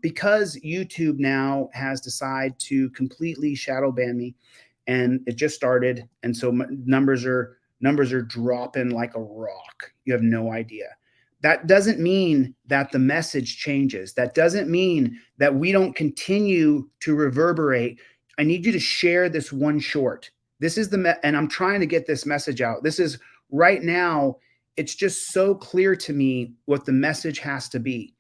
Because YouTube now has decided to completely shadow ban me, and it just started, and so numbers are dropping like a rock. You have no idea. That doesn't mean that the message changes. That doesn't mean that we don't continue to reverberate. I need you to share this one short. This is and I'm trying to get this message out. This is right now. It's just so clear to me what the message has to be.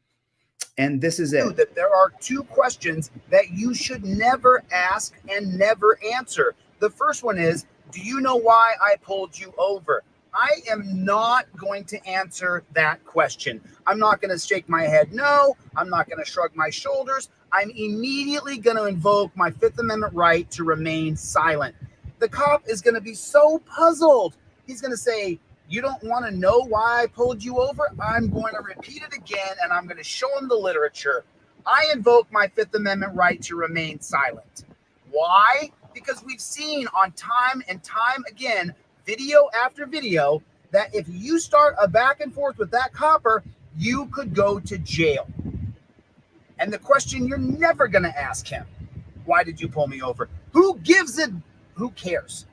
And this is it. That there are two questions that you should never ask and never answer. The first one is, do you know why I pulled you over? I am not going to answer that question. I'm not going to shake my head no. I'm not going to shrug my shoulders. I'm immediately going to invoke my Fifth Amendment right to remain silent. The cop is going to be so puzzled. He's going to say, you don't want to know why I pulled you over? I'm going to repeat it again, and I'm going to show him the literature. I invoke my Fifth Amendment right to remain silent. Why? Because we've seen on time and time again, video after video, that if you start a back and forth with that copper, you could go to jail. And the question you're never going to ask him, why did you pull me over? Who gives it? Who cares?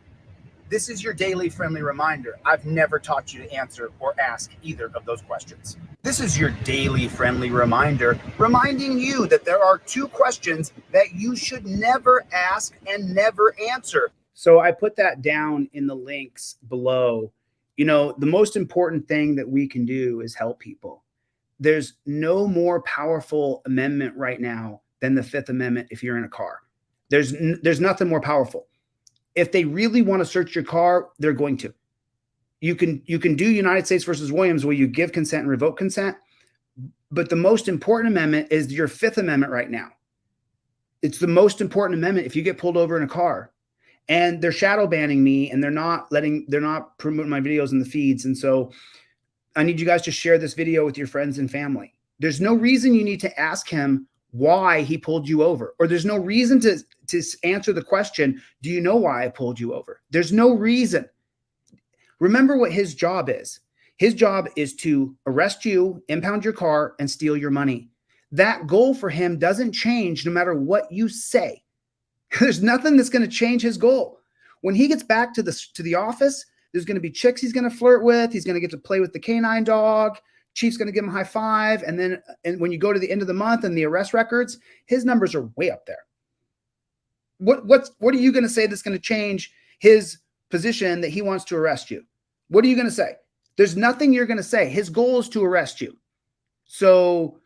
This is your daily friendly reminder. I've never taught you to answer or ask either of those questions. This is your daily friendly reminder, reminding you that there are two questions that you should never ask and never answer. So I put that down in the links below. You know, the most important thing that we can do is help people. There's no more powerful amendment right now than the Fifth Amendment if you're in a car. There's nothing more powerful. If they really want to search your car, they're going to. You can do United States versus Williams where you give consent and revoke consent. But the most important amendment is your Fifth Amendment right now. It's the most important amendment if you get pulled over in a car. And they're shadow banning me, and they're not promoting my videos in the feeds. And so I need you guys to share this video with your friends and family. There's no reason you need to ask him why he pulled you over, or there's no reason to answer the question, do you know why I pulled you over? There's no reason. Remember what his job is. His job is to arrest you, impound your car, and steal your money. That goal for him doesn't change no matter what you say. There's nothing that's going to change his goal. When he gets back to the office, there's going to be chicks he's going to flirt with. He's going to get to play with the canine dog. Chief's going to give him a high five. And when you go to the end of the month and the arrest records, his numbers are way up there. What are you going to say that's going to change his position that he wants to arrest you? What are you going to say? There's nothing you're going to say. His goal is to arrest you. So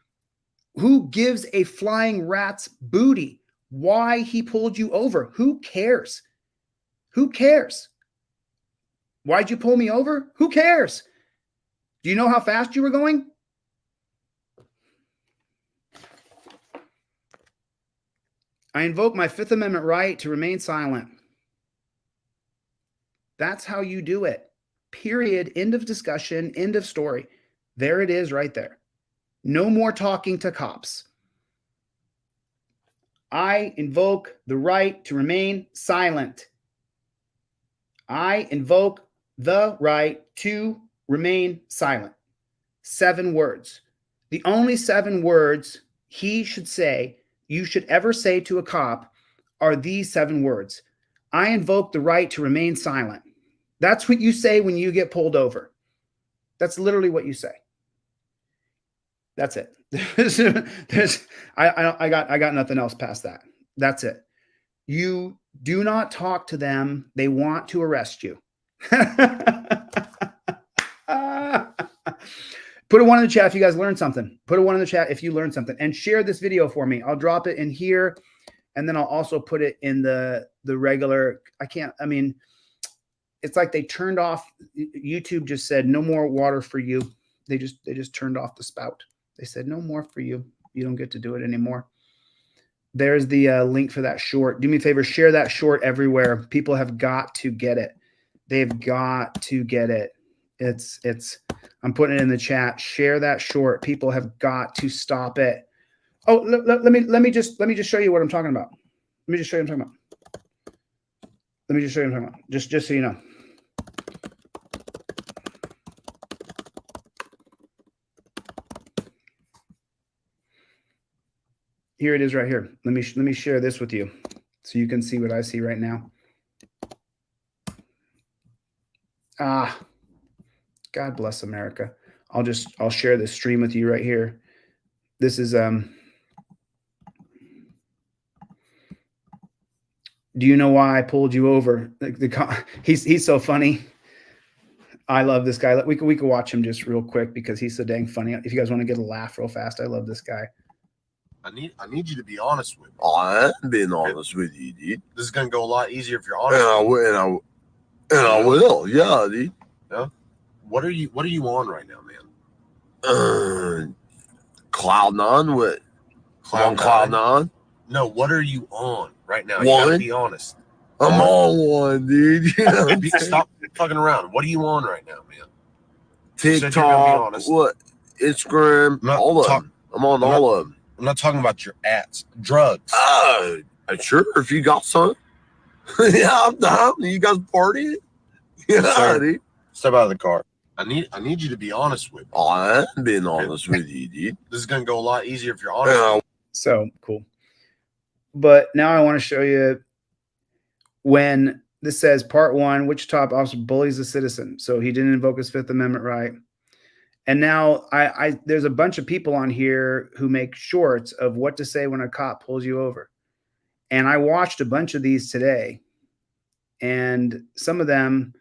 who gives a flying rat's booty why he pulled you over? Who cares? Who cares? Why'd you pull me over? Who cares? Do you know how fast you were going? I invoke my Fifth Amendment right to remain silent. That's how you do it. Period. End of discussion. End of story. There it is right there. No more talking to cops. I invoke the right to remain silent. I invoke the right to remain silent. 7 words. The only 7 words he should say, you should ever say to a cop, are these 7 words. I invoke the right to remain silent. That's what you say when you get pulled over. That's literally what you say. That's it. I got nothing else past that. That's it. You do not talk to them. They want to arrest you. Put a 1 in the chat if you guys learned something. Put a 1 in the chat if you learned something, and share this video for me. I'll drop it in here, and then I'll also put it in the regular. It's like they turned off. YouTube just said no more water for you. They just turned off the spout. They said no more for you. You don't get to do it anymore. There's the link for that short. Do me a favor, share that short everywhere. People have got to get it. They've got to get it. I'm putting it in the chat. Share that short. People have got to stop it. Oh, let me just show you what I'm talking about. Let me just show you what I'm talking about. Let me just show you what I'm talking about. Just so you know. Here it is right here. Let me share this with you so you can see what I see right now. Ah, God bless America. I'll share this stream with you right here. This is do you know why I pulled you over? He's so funny. I love this guy. We could watch him just real quick because he's so dang funny. If you guys want to get a laugh real fast, I love this guy. I need you to be honest with me. I am being honest with you, dude. This is gonna go a lot easier if you're honest. And I will, yeah, dude. Yeah. What are you on right now, man? Cloud 9. What? Cloud 9. No, what are you on right now? You One. gotta be honest. I'm on one, dude. Stop fucking around. What are you on right now, man? TikTok, what? Instagram, all of them. I'm on all of them. I'm not talking about your ads. Drugs. Sure, if you got some. Yeah, I'm down. You guys partying? Yeah, dude. Step out of the car. I need you to be honest with me. I am being honest with you, dude. This is gonna go a lot easier if you're honest. So cool. But now I want to show you when this says part 1, which top officer bullies a citizen. So he didn't invoke his Fifth Amendment right. And now there's a bunch of people on here who make shorts of what to say when a cop pulls you over. And I watched a bunch of these today. And some of them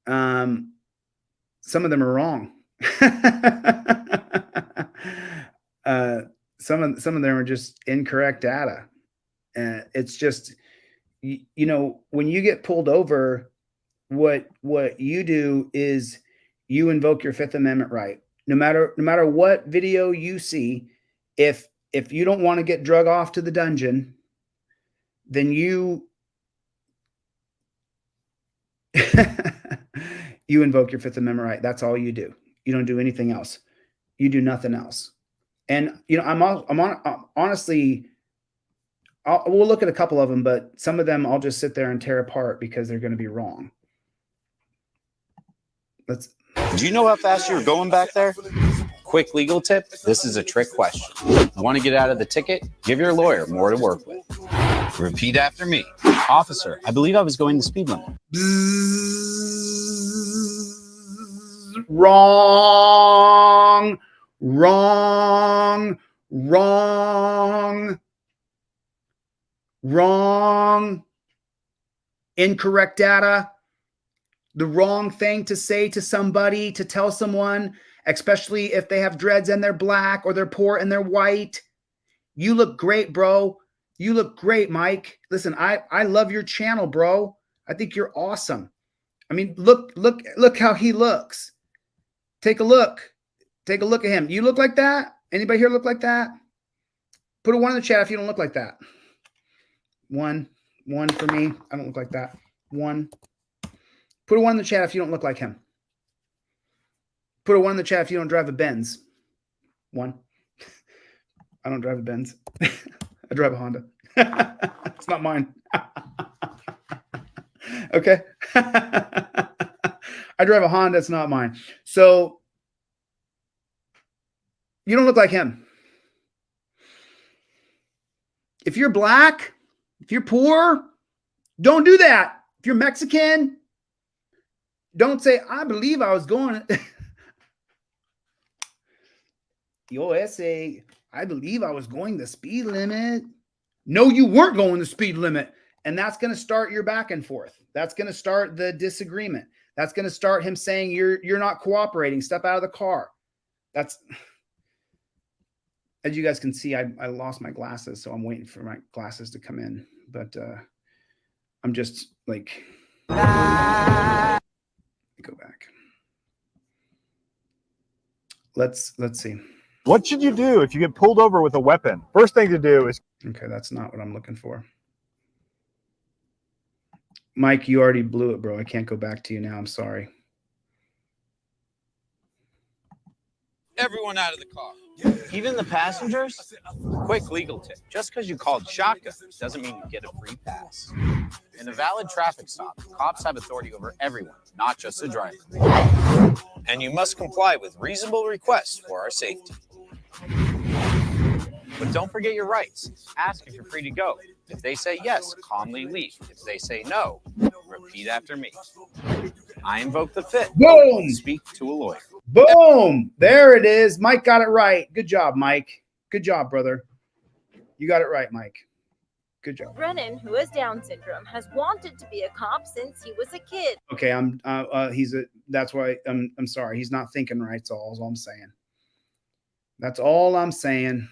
are wrong. Some of them are just incorrect data. It's just, you know, when you get pulled over, what you do is you invoke your Fifth Amendment right. No matter what video you see, if you don't want to get drug off to the dungeon, then you you invoke your Fifth Amendment right. That's all you do. You don't do anything else. You do nothing else. And you know, honestly, we'll look at a couple of them, but some of them I'll just sit there and tear apart because they're going to be wrong. Do you know how fast you were going back there? Quick legal tip. This is a trick question. You want to get out of the ticket? Give your lawyer more to work with. Repeat after me. Officer, I believe I was going the speed limit. Wrong. Incorrect data. The wrong thing to say to somebody, to tell someone, especially if they have dreads and they're black or they're poor and they're white. You look great, bro. You look great, Mike. Listen, I love your channel, bro. I think you're awesome. I mean, look how he looks. Take a look. Take a look at him. You look like that? Anybody here look like that? Put a 1 in the chat if you don't look like that. One for me. I don't look like that. 1. Put a 1 in the chat if you don't look like him. Put a 1 in the chat if you don't drive a Benz. 1. I don't drive a Benz. I drive a Honda. It's not mine. Okay. I drive a Honda. It's not mine. So you don't look like him. If you're black, if you're poor, don't do that. If you're Mexican, don't say, I believe I was going. I believe I was going the speed limit. No, you weren't going the speed limit. And that's going to start your back and forth. That's going to start the disagreement. That's going to start him saying you're not cooperating. Step out of the car. That's, as you guys can see, I lost my glasses, so I'm waiting for my glasses to come in. But I'm just like, go back. Let's see. What should you do if you get pulled over with a weapon? First thing to do is... Okay, that's not what I'm looking for. Mike, you already blew it, bro. I can't go back to you now. I'm sorry. Everyone out of the car. Even the passengers? Quick legal tip. Just because you called shotgun doesn't mean you get a free pass. In a valid traffic stop, cops have authority over everyone, not just the driver. And you must comply with reasonable requests for our safety. But don't forget your rights. Ask if you're free to go. If they say yes, calmly leave. If they say no, repeat after me. I invoke the fifth. Boom! Speak to a lawyer. Boom! There it is. Mike got it right. Good job, Mike. Good job, brother. You got it right, Mike. Good job. Brennan, who has Down syndrome, has wanted to be a cop since he was a kid. Okay, that's why I'm sorry. He's not thinking right. That's all I'm saying. That's all I'm saying.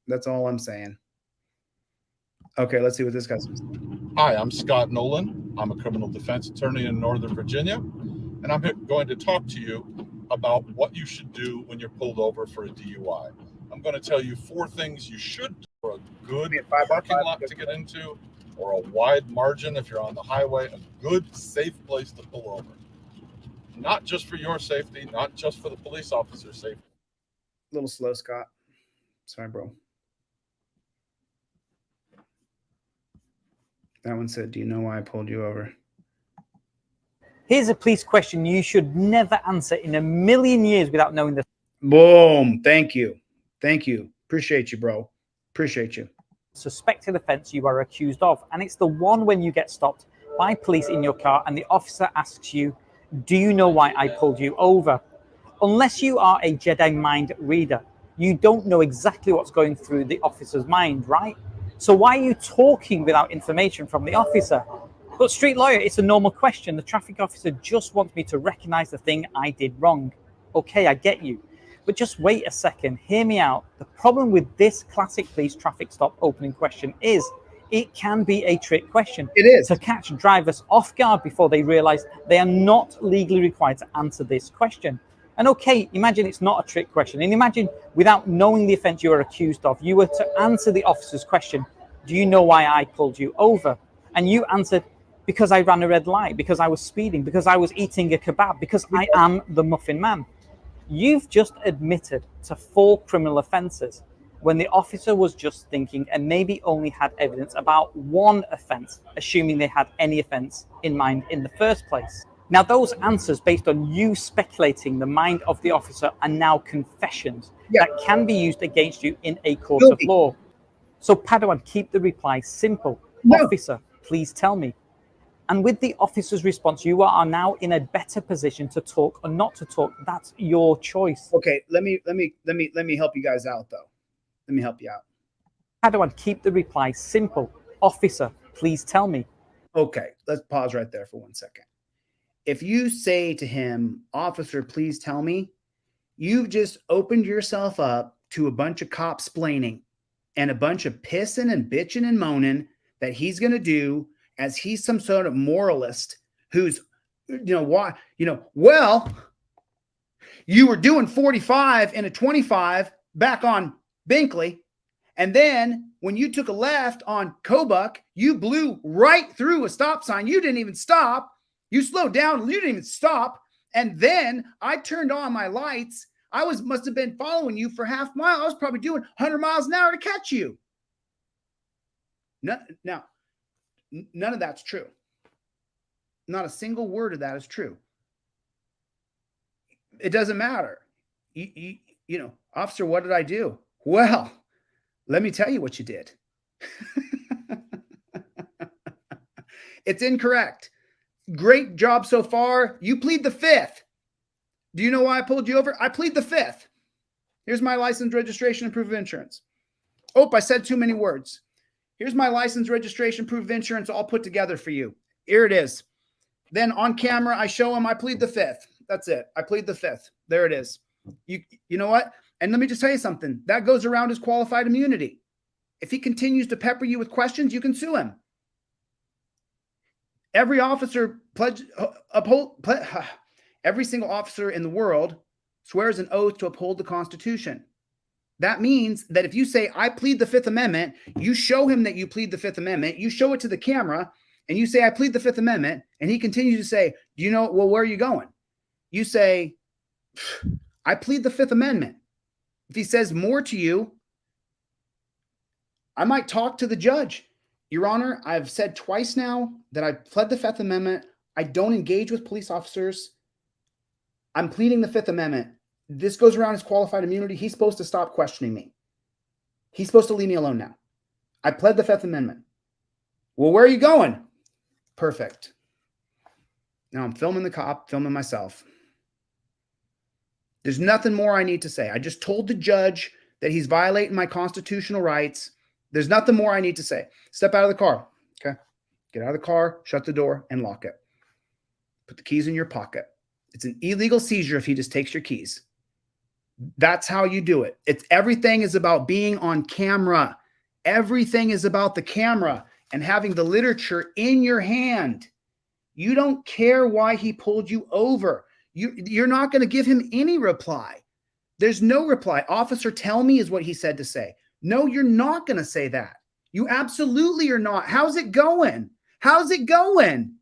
That's all I'm saying. Okay, let's see what this guy says. Hi, I'm Scott Nolan. I'm a criminal defense attorney in Northern Virginia, and I'm going to talk to you about what you should do when you're pulled over for a DUI. I'm going to tell you 4 things you should do for a good parking lot to get into, or a wide margin if you're on the highway, a good, safe place to pull over. Not just for your safety, not just for the police officer's safety. A little slow, Scott. Sorry, bro. That one said, do you know why I pulled you over? Here's a police question you should never answer in a million years without knowing the Boom. Thank you. Thank you. Appreciate you, bro. Appreciate you. suspected offense you are accused of. And it's the one when you get stopped by police in your car and the officer asks you, do you know why I pulled you over? Unless you are a Jedi mind reader, you don't know exactly what's going through the officer's mind, right? So why are you talking without information from the officer? But street lawyer, it's a normal question. The traffic officer just wants me to recognize the thing I did wrong. Okay, I get you. But just wait a second, hear me out. The problem with this classic police traffic stop opening question is it can be a trick question. It is. To catch drivers off guard before they realize they are not legally required to answer this question. And okay, imagine it's not a trick question. And imagine without knowing the offense you are accused of, you were to answer the officer's question, do you know why I pulled you over? And you answered, because I ran a red light, because I was speeding, because I was eating a kebab, because I am the Muffin Man. You've just admitted to 4 criminal offenses when the officer was just thinking and maybe only had evidence about 1 offense, assuming they had any offense in mind in the first place. Now, those answers based on you speculating the mind of the officer are now confessions that can be used against you in a court of law. So, Padawan, keep the reply simple. No. Officer, please tell me. And with the officer's response, you are now in a better position to talk or not to talk. That's your choice. Okay, let me help you guys out though. Let me help you out. Padawan, keep the reply simple. Officer, please tell me. Okay, let's pause right there for 1 second. If you say to him, officer, please tell me, you've just opened yourself up to a bunch of cop-splaining and a bunch of pissing and bitching and moaning that he's going to do as he's some sort of moralist who's, well, you were doing 45 and a 25 back on Binkley. And then when you took a left on Kobuck, you blew right through a stop sign. You didn't even stop. You slowed down. You didn't even stop. And then I turned on my lights. I must have been following you for half a mile. I was probably doing 100 miles an hour to catch you. Now, none of that's true. Not a single word of that is true. It doesn't matter. Officer, what did I do? Well, let me tell you what you did. It's incorrect. Great job so far. You plead the 5th. Do you know why I pulled you over? I plead the 5th. Here's my license, registration, and proof of insurance. Oh, I said too many words. Here's my license, registration, proof of insurance, all put together for you. Here it is. Then on camera, I show him I plead the 5th. That's it. I plead the 5th. There it is. You know what? And let me just tell you something. That goes around as qualified immunity. If he continues to pepper you with questions, you can sue him. Every officer every single officer in the world swears an oath to uphold the Constitution. That means that if you say, I plead the 5th Amendment, you show him that you plead the 5th Amendment, you show it to the camera, and you say, I plead the 5th Amendment, and he continues to say, do you know, well, where are you going? You say, I plead the 5th Amendment. If he says more to you, I might talk to the judge. Your Honor, I've said twice now that I've pled the 5th Amendment. I don't engage with police officers. I'm pleading the 5th Amendment. This goes around as qualified immunity. He's supposed to stop questioning me. He's supposed to leave me alone now. I pled the Fifth Amendment. Well, where are you going? Perfect. Now I'm filming the cop, filming myself. There's nothing more I need to say. I just told the judge that he's violating my constitutional rights. There's nothing more I need to say. Step out of the car. Okay. Get out of the car, shut the door, and lock it. Put the keys in your pocket. It's an illegal seizure if he just takes your keys. That's how you do it. Everything is about being on camera. Everything is about the camera and having the literature in your hand. You don't care why he pulled you over. You're not going to give him any reply. There's no reply. Officer, tell me is what he said to say. No, you're not going to say that. You absolutely are not. How's it going? How's it going?